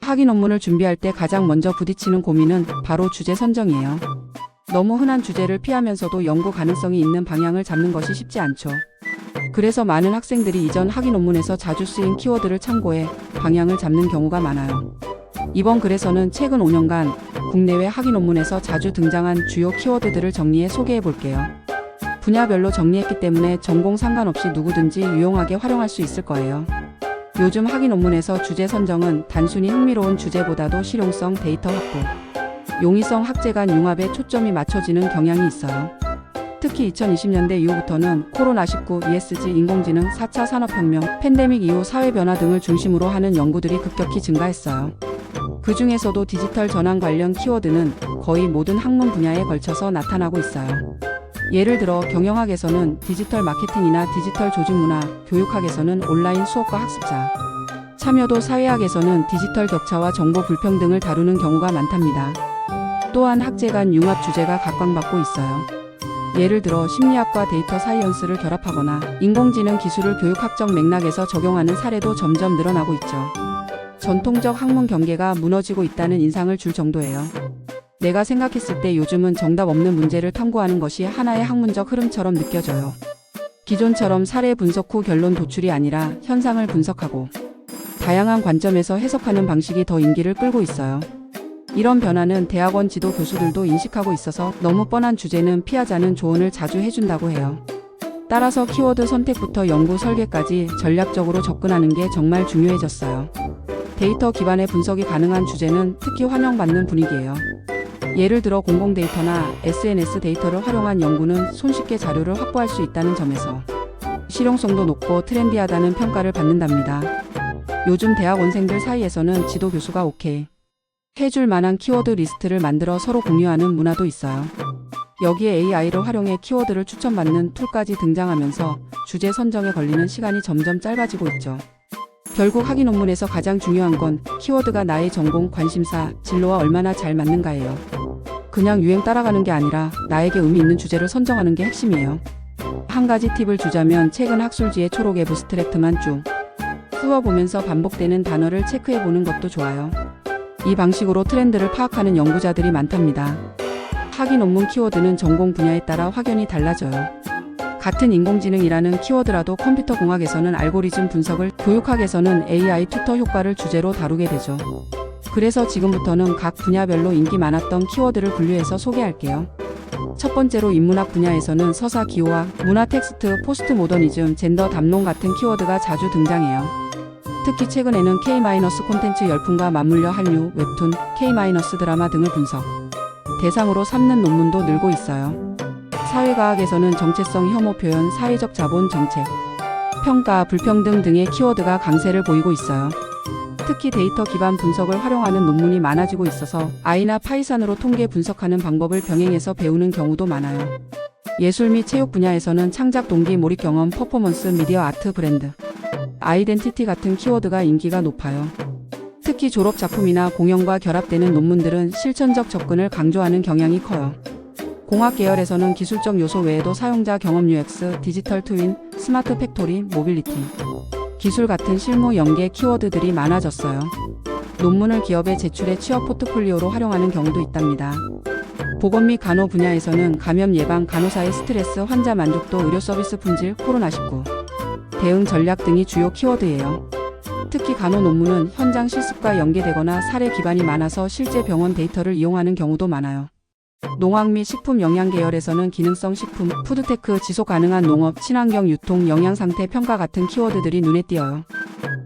학위 논문을 준비할 때 가장 먼저 부딪히는 고민은 바로 주제 선정이에요. 너무 흔한 주제를 피하면서도 연구 가능성이 있는 방향을 잡는 것이 쉽지 않죠. 그래서 많은 학생들이 이전 학위 논문에서 자주 쓰인 키워드를 참고해 방향을 잡는 경우가 많아요. 이번 글에서는 최근 5년간 국내외 학위 논문에서 자주 등장한 주요 키워드들을 정리해 소개해 볼게요. 분야별로 정리했기 때문에 전공 상관없이 누구든지 유용하게 활용할 수 있을 거예요. 요즘 학위 논문에서 주제 선정은 단순히 흥미로운 주제보다도 실용성, 데이터 확보, 용이성, 학제 간 융합에 초점이 맞춰지는 경향이 있어요. 특히 2020년대 이후부터는 코로나19, ESG, 인공지능, 4차 산업혁명, 팬데믹 이후 사회 변화 등을 중심으로 하는 연구들이 급격히 증가했어요. 그 중에서도 디지털 전환 관련 키워드는 거의 모든 학문 분야에 걸쳐서 나타나고 있어요. 예를 들어 경영학에서는 디지털 마케팅이나 디지털 조직 문화, 교육학에서는 온라인 수업과 학습자, 참여도, 사회학에서는 디지털 격차와 정보 불평등을 다루는 경우가 많답니다. 또한 학제 간 융합 주제가 각광받고 있어요. 예를 들어 심리학과 데이터 사이언스를 결합하거나 인공지능 기술을 교육학적 맥락에서 적용하는 사례도 점점 늘어나고 있죠. 전통적 학문 경계가 무너지고 있다는 인상을 줄 정도예요. 내가 생각했을 때 요즘은 정답 없는 문제를 탐구하는 것이 하나의 학문적 흐름처럼 느껴져요. 기존처럼 사례 분석 후 결론 도출이 아니라 현상을 분석하고 다양한 관점에서 해석하는 방식이 더 인기를 끌고 있어요. 이런 변화는 대학원 지도 교수들도 인식하고 있어서 너무 뻔한 주제는 피하자는 조언을 자주 해준다고 해요. 따라서 키워드 선택부터 연구 설계까지 전략적으로 접근하는 게 정말 중요해졌어요. 데이터 기반의 분석이 가능한 주제는 특히 환영받는 분위기예요. 예를 들어 공공 데이터나 SNS 데이터를 활용한 연구는 손쉽게 자료를 확보할 수 있다는 점에서 실용성도 높고 트렌디하다는 평가를 받는답니다. 요즘 대학원생들 사이에서는 지도 교수가 오케이 해줄 만한 키워드 리스트를 만들어 서로 공유하는 문화도 있어요. 여기에 AI를 활용해 키워드를 추천받는 툴까지 등장하면서 주제 선정에 걸리는 시간이 점점 짧아지고 있죠. 결국 학위 논문에서 가장 중요한 건 키워드가 나의 전공, 관심사, 진로와 얼마나 잘 맞는가예요. 그냥 유행 따라가는 게 아니라 나에게 의미 있는 주제를 선정하는 게 핵심이에요. 한 가지 팁을 주자면 최근 학술지의 초록 애브스트랙트만 쭉 훑어보면서 반복되는 단어를 체크해보는 것도 좋아요. 이 방식으로 트렌드를 파악하는 연구자들이 많답니다. 학위 논문 키워드는 전공 분야에 따라 확연히 달라져요. 같은 인공지능이라는 키워드라도 컴퓨터 공학에서는 알고리즘 분석을, 교육학에서는 AI 튜터 효과를 주제로 다루게 되죠. 그래서 지금부터는 각 분야별로 인기 많았던 키워드를 분류해서 소개할게요. 첫 번째로 인문학 분야에서는 서사, 기호학, 문화 텍스트, 포스트 모더니즘, 젠더 담론 같은 키워드가 자주 등장해요. 특히 최근에는 K- 콘텐츠 열풍과 맞물려 한류, 웹툰, K- 드라마 등을 분석 대상으로 삼는 논문도 늘고 있어요. 사회과학에서는 정체성, 혐오 표현, 사회적 자본, 정책, 평가, 불평등 등의 키워드가 강세를 보이고 있어요. 특히 데이터 기반 분석을 활용하는 논문이 많아지고 있어서 I나 파이썬으로 통계 분석하는 방법을 병행해서 배우는 경우도 많아요. 예술 및 체육 분야에서는 창작, 동기, 몰입, 경험, 퍼포먼스, 미디어, 아트, 브랜드, 아이덴티티 같은 키워드가 인기가 높아요. 특히 졸업 작품이나 공연과 결합되는 논문들은 실천적 접근을 강조하는 경향이 커요. 공학 계열에서는 기술적 요소 외에도 사용자 경험 UX, 디지털 트윈, 스마트 팩토리, 모빌리티, 기술 같은 실무 연계 키워드들이 많아졌어요. 논문을 기업의 제출해 취업 포트폴리오로 활용하는 경우도 있답니다. 보건 및 간호 분야에서는 감염 예방, 간호사의 스트레스, 환자 만족도, 의료 서비스 품질, 코로나19 대응 전략 등이 주요 키워드예요. 특히 간호 논문은 현장 실습과 연계되거나 사례 기반이 많아서 실제 병원 데이터를 이용하는 경우도 많아요. 농학 및 식품 영양 계열에서는 기능성 식품, 푸드테크, 지속 가능한 농업, 친환경 유통, 영양 상태 평가 같은 키워드들이 눈에 띄어요.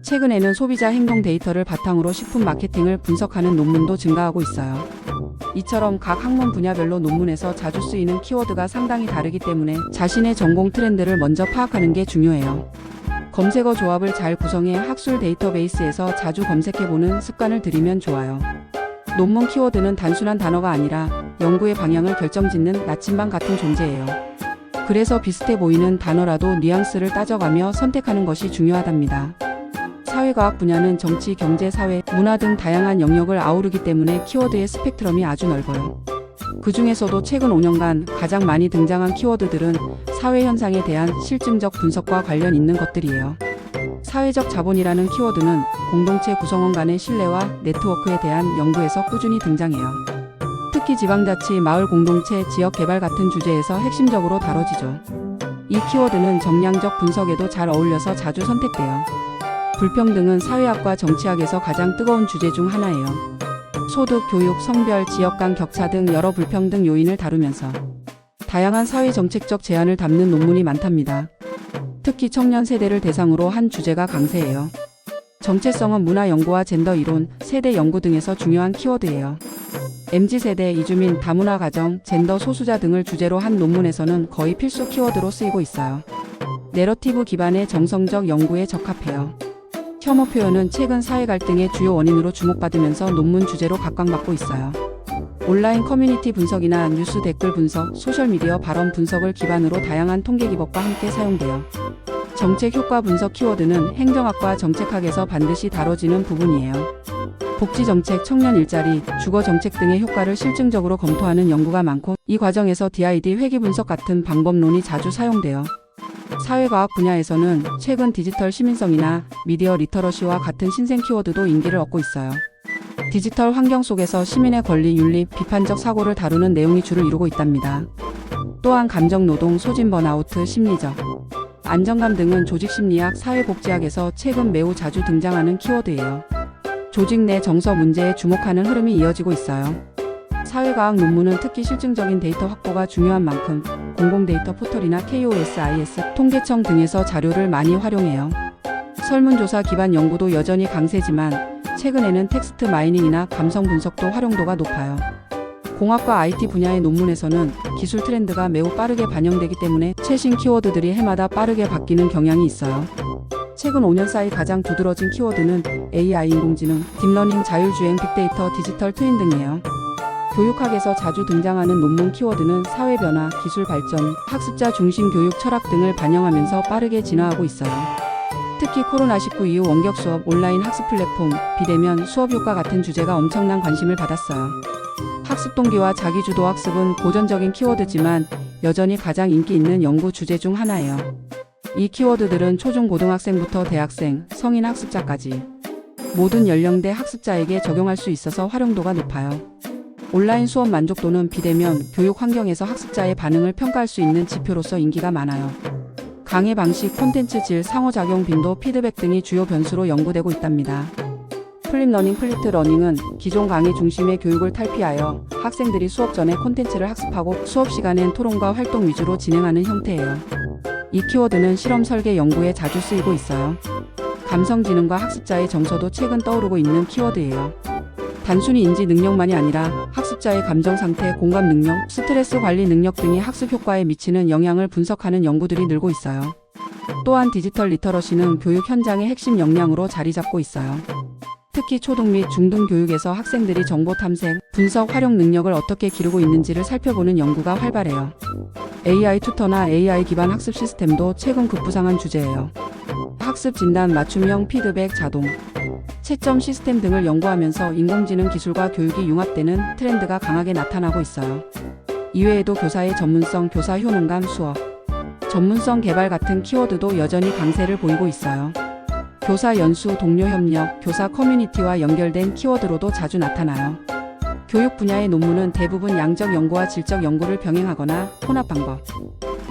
최근에는 소비자 행동 데이터를 바탕으로 식품 마케팅을 분석하는 논문도 증가하고 있어요. 이처럼 각 학문 분야별로 논문에서 자주 쓰이는 키워드가 상당히 다르기 때문에 자신의 전공 트렌드를 먼저 파악하는 게 중요해요. 검색어 조합을 잘 구성해 학술 데이터베이스에서 자주 검색해보는 습관을 들이면 좋아요. 논문 키워드는 단순한 단어가 아니라 연구의 방향을 결정짓는 나침반 같은 존재예요. 그래서 비슷해 보이는 단어라도 뉘앙스를 따져가며 선택하는 것이 중요하답니다. 사회과학 분야는 정치, 경제, 사회, 문화 등 다양한 영역을 아우르기 때문에 키워드의 스펙트럼이 아주 넓어요. 그 중에서도 최근 5년간 가장 많이 등장한 키워드들은 사회 현상에 대한 실증적 분석과 관련 있는 것들이에요. 사회적 자본이라는 키워드는 공동체 구성원 간의 신뢰와 네트워크에 대한 연구에서 꾸준히 등장해요. 특히 지방자치, 마을 공동체, 지역 개발 같은 주제에서 핵심적으로 다뤄지죠. 이 키워드는 정량적 분석에도 잘 어울려서 자주 선택돼요. 불평등은 사회학과 정치학에서 가장 뜨거운 주제 중 하나예요. 소득, 교육, 성별, 지역 간 격차 등 여러 불평등 요인을 다루면서 다양한 사회 정책적 제안을 담는 논문이 많답니다. 특히 청년 세대를 대상으로 한 주제가 강세예요. 정체성은 문화 연구와 젠더 이론, 세대 연구 등에서 중요한 키워드예요. MZ세대, 이주민, 다문화 가정, 젠더 소수자 등을 주제로 한 논문에서는 거의 필수 키워드로 쓰이고 있어요. 내러티브 기반의 정성적 연구에 적합해요. 혐오 표현은 최근 사회 갈등의 주요 원인으로 주목받으면서 논문 주제로 각광받고 있어요. 온라인 커뮤니티 분석이나 뉴스 댓글 분석, 소셜미디어 발언 분석을 기반으로 다양한 통계 기법과 함께 사용돼요. 정책 효과 분석 키워드는 행정학과 정책학에서 반드시 다뤄지는 부분이에요. 복지정책, 청년 일자리, 주거정책 등의 효과를 실증적으로 검토하는 연구가 많고 이 과정에서 DID 회귀 분석 같은 방법론이 자주 사용돼요. 사회과학 분야에서는 최근 디지털 시민성이나 미디어 리터러시와 같은 신생 키워드도 인기를 얻고 있어요. 디지털 환경 속에서 시민의 권리, 윤리, 비판적 사고를 다루는 내용이 주를 이루고 있답니다. 또한 감정노동, 소진 번아웃, 심리적 안정감 등은 조직심리학, 사회복지학에서 최근 매우 자주 등장하는 키워드예요. 조직 내 정서 문제에 주목하는 흐름이 이어지고 있어요. 사회과학 논문은 특히 실증적인 데이터 확보가 중요한 만큼 공공데이터 포털이나 KOSIS, 통계청 등에서 자료를 많이 활용해요. 설문조사 기반 연구도 여전히 강세지만 최근에는 텍스트 마이닝이나 감성 분석도 활용도가 높아요. 공학과 IT 분야의 논문에서는 기술 트렌드가 매우 빠르게 반영되기 때문에 최신 키워드들이 해마다 빠르게 바뀌는 경향이 있어요. 최근 5년 사이 가장 두드러진 키워드는 AI, 인공지능, 딥러닝, 자율주행, 빅데이터, 디지털 트윈 등이에요. 교육학에서 자주 등장하는 논문 키워드는 사회변화, 기술 발전, 학습자 중심 교육 철학 등을 반영하면서 빠르게 진화하고 있어요. 특히 코로나19 이후 원격 수업, 온라인 학습 플랫폼, 비대면 수업 효과 같은 주제가 엄청난 관심을 받았어요. 학습 동기와 자기주도 학습은 고전적인 키워드지만 여전히 가장 인기 있는 연구 주제 중 하나예요. 이 키워드들은 초중고등학생부터 대학생, 성인 학습자까지 모든 연령대 학습자에게 적용할 수 있어서 활용도가 높아요. 온라인 수업 만족도는 비대면 교육 환경에서 학습자의 반응을 평가할 수 있는 지표로서 인기가 많아요. 강의 방식, 콘텐츠 질, 상호작용 빈도, 피드백 등이 주요 변수로 연구되고 있답니다. 플립러닝, 플리트 러닝은 기존 강의 중심의 교육을 탈피하여 학생들이 수업 전에 콘텐츠를 학습하고 수업 시간엔 토론과 활동 위주로 진행하는 형태예요. 이 키워드는 실험 설계 연구에 자주 쓰이고 있어요. 감성지능과 학습자의 정서도 최근 떠오르고 있는 키워드예요. 단순히 인지 능력만이 아니라 학습자의 감정 상태, 공감 능력, 스트레스 관리 능력 등이 학습 효과에 미치는 영향을 분석하는 연구들이 늘고 있어요. 또한 디지털 리터러시는 교육 현장의 핵심 역량으로 자리 잡고 있어요. 특히 초등 및 중등 교육에서 학생들이 정보 탐색, 분석, 활용 능력을 어떻게 기르고 있는지를 살펴보는 연구가 활발해요. AI 튜터나 AI 기반 학습 시스템도 최근 급부상한 주제예요. 학습 진단, 맞춤형 피드백, 자동 채점 시스템 등을 연구하면서 인공지능 기술과 교육이 융합되는 트렌드가 강하게 나타나고 있어요. 이외에도 교사의 전문성, 교사 효능감, 수업 전문성 개발 같은 키워드도 여전히 강세를 보이고 있어요. 교사 연수, 동료 협력, 교사 커뮤니티와 연결된 키워드로도 자주 나타나요. 교육 분야의 논문은 대부분 양적 연구와 질적 연구를 병행하거나 혼합 방법,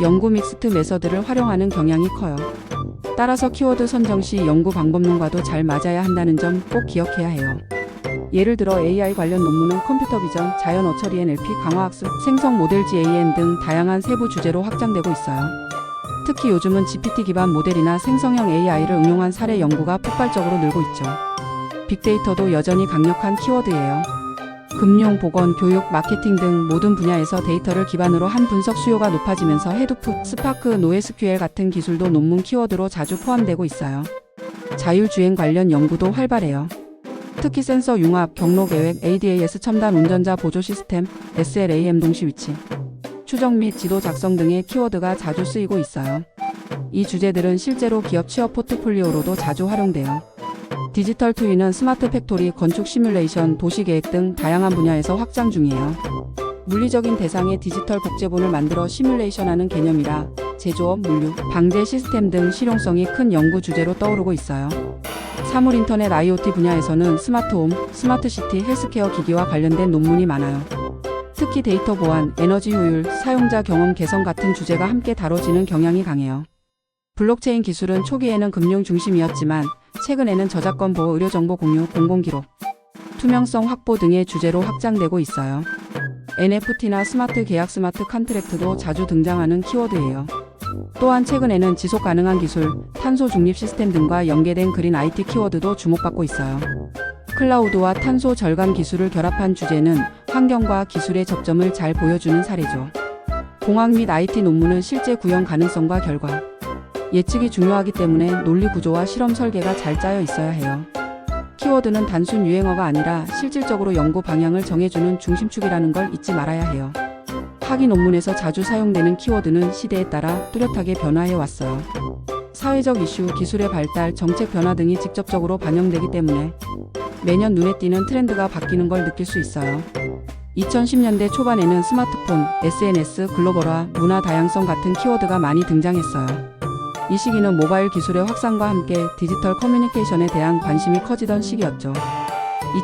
연구 믹스트 메서드를 활용하는 경향이 커요. 따라서 키워드 선정 시 연구 방법론과도 잘 맞아야 한다는 점 꼭 기억해야 해요. 예를 들어 AI 관련 논문은 컴퓨터 비전, 자연 어처리 NLP, 강화학습, 생성 모델 GAN 등 다양한 세부 주제로 확장되고 있어요. 특히 요즘은 GPT 기반 모델이나 생성형 AI를 응용한 사례 연구가 폭발적으로 늘고 있죠. 빅데이터도 여전히 강력한 키워드예요. 금융, 보건, 교육, 마케팅 등 모든 분야에서 데이터를 기반으로 한 분석 수요가 높아지면서 해도프, 스파크, 노에스QL 같은 기술도 논문 키워드로 자주 포함되고 있어요. 자율주행 관련 연구도 활발해요. 특히 센서 융합, 경로 계획, ADAS 첨단 운전자 보조 시스템, SLAM 동시 위치 추적 및 지도 작성 등의 키워드가 자주 쓰이고 있어요. 이 주제들은 실제로 기업 취업 포트폴리오로도 자주 활용돼요. 디지털 트윈은 스마트 팩토리, 건축 시뮬레이션, 도시 계획 등 다양한 분야에서 확장 중이에요. 물리적인 대상의 디지털 복제본을 만들어 시뮬레이션하는 개념이라 제조업, 물류, 방제 시스템 등 실용성이 큰 연구 주제로 떠오르고 있어요. 사물 인터넷 IoT 분야에서는 스마트홈, 스마트시티, 헬스케어 기기와 관련된 논문이 많아요. 특히 데이터 보안, 에너지 효율, 사용자 경험 개선 같은 주제가 함께 다뤄지는 경향이 강해요. 블록체인 기술은 초기에는 금융 중심이었지만 최근에는 저작권 보호, 의료 정보 공유, 공공기록, 투명성 확보 등의 주제로 확장되고 있어요. NFT나 스마트 계약, 스마트 컨트랙트도 자주 등장하는 키워드예요. 또한 최근에는 지속 가능한 기술, 탄소 중립 시스템 등과 연계된 그린 IT 키워드도 주목받고 있어요. 클라우드와 탄소 절감 기술을 결합한 주제는 환경과 기술의 접점을 잘 보여주는 사례죠. 공학 및 IT 논문은 실제 구현 가능성과 결과, 예측이 중요하기 때문에 논리 구조와 실험 설계가 잘 짜여 있어야 해요. 키워드는 단순 유행어가 아니라 실질적으로 연구 방향을 정해주는 중심축이라는 걸 잊지 말아야 해요. 학위 논문에서 자주 사용되는 키워드는 시대에 따라 뚜렷하게 변화해 왔어요. 사회적 이슈, 기술의 발달, 정책 변화 등이 직접적으로 반영되기 때문에 매년 눈에 띄는 트렌드가 바뀌는 걸 느낄 수 있어요. 2010년대 초반에는 스마트폰, SNS, 글로벌화, 문화 다양성 같은 키워드가 많이 등장했어요. 이 시기는 모바일 기술의 확산과 함께 디지털 커뮤니케이션에 대한 관심이 커지던 시기였죠.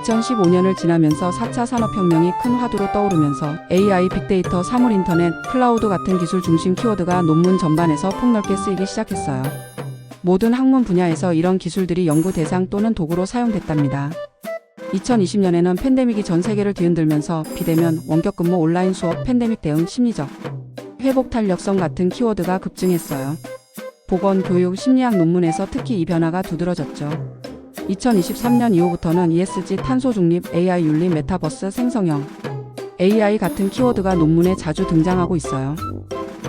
2015년을 지나면서 4차 산업혁명이 큰 화두로 떠오르면서 AI, 빅데이터, 사물 인터넷, 클라우드 같은 기술 중심 키워드가 논문 전반에서 폭넓게 쓰이기 시작했어요. 모든 학문 분야에서 이런 기술들이 연구 대상 또는 도구로 사용됐답니다. 2020년에는 팬데믹이 전 세계를 뒤흔들면서 비대면, 원격 근무, 온라인 수업, 팬데믹 대응, 심리적 회복 탄력성 같은 키워드가 급증했어요. 보건, 교육, 심리학 논문에서 특히 이 변화가 두드러졌죠. 2023년 이후부터는 ESG, 탄소 중립, AI 윤리, 메타버스, 생성형 AI 같은 키워드가 논문에 자주 등장하고 있어요.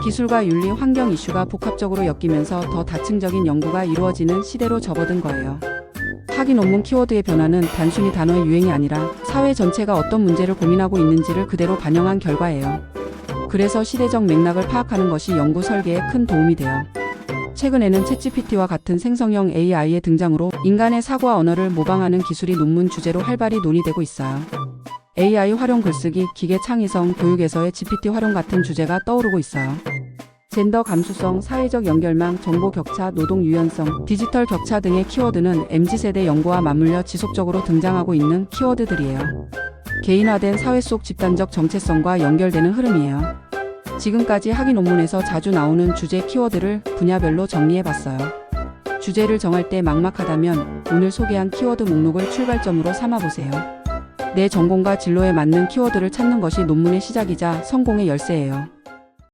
기술과 윤리, 환경 이슈가 복합적으로 엮이면서 더 다층적인 연구가 이루어지는 시대로 접어든 거예요. 학위 논문 키워드의 변화는 단순히 단어의 유행이 아니라 사회 전체가 어떤 문제를 고민하고 있는지를 그대로 반영한 결과예요. 그래서 시대적 맥락을 파악하는 것이 연구 설계에 큰 도움이 돼요. 최근에는 챗GPT와 같은 생성형 AI의 등장으로 인간의 사고와 언어를 모방하는 기술이 논문 주제로 활발히 논의되고 있어요. AI 활용 글쓰기, 기계 창의성, 교육에서의 GPT 활용 같은 주제가 떠오르고 있어요. 젠더 감수성, 사회적 연결망, 정보 격차, 노동 유연성, 디지털 격차 등의 키워드는 MZ세대 연구와 맞물려 지속적으로 등장하고 있는 키워드들이에요. 개인화된 사회 속 집단적 정체성과 연결되는 흐름이에요. 지금까지 학위 논문에서 자주 나오는 주제 키워드를 분야별로 정리해봤어요. 주제를 정할 때 막막하다면 오늘 소개한 키워드 목록을 출발점으로 삼아보세요. 내 전공과 진로에 맞는 키워드를 찾는 것이 논문의 시작이자 성공의 열쇠예요.